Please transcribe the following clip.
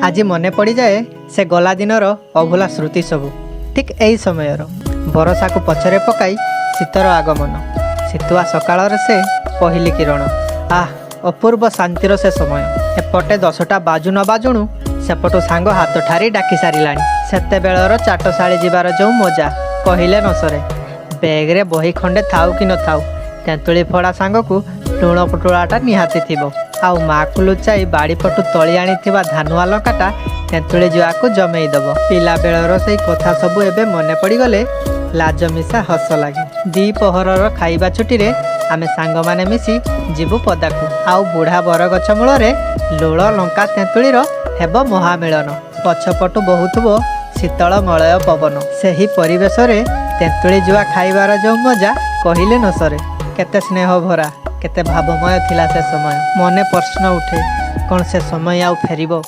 आज मने पड़ जाए से गला दिनर अभुला स्मृति सबू। ठीक यही समय बरसा को पछरे पकाई शीतर आगमन, शीतुआ सकाल से पहली किरण। आह अपूर्व शांतिर से समय। एपटे 10टा बाजू न बाजुणु सेपटू सांग हाथ ठारी डाकी सारा। सेते बेलर चाटशाली जीवार जो मजा कहले न सरे। बैग्रे बही खंडे थाउ कि न थाउ तेंतुली फड़ा सांग को लुण पुटुलाटा निहाती थिबो। आउ माँ को लुचाई बाड़ी पटु तली आनी धानुआ लंकाटा तेंतुली जुआ को जमेई दब। पिला बेलर से कथा सबू एबे मने पड़गले लाज मिशा हस लगे। दी पहरर खाइबा छुट्टी रे आमे सांग माने मिसी जीवु पदाकू। आउ बुढ़ा बरगछ मूल लूण लंका तेंतुलीर हेब महामिलन। पछपटु बहुथुबो शीतल मलय पवन। सेही परिवेश रे तेंतुली जुआ खाइबार जो मजा कहले न सरे। केते स्नेह भरा केते भावमय थिला से समय। मने प्रश्न उठे कौन से समय आउ फेरिबो।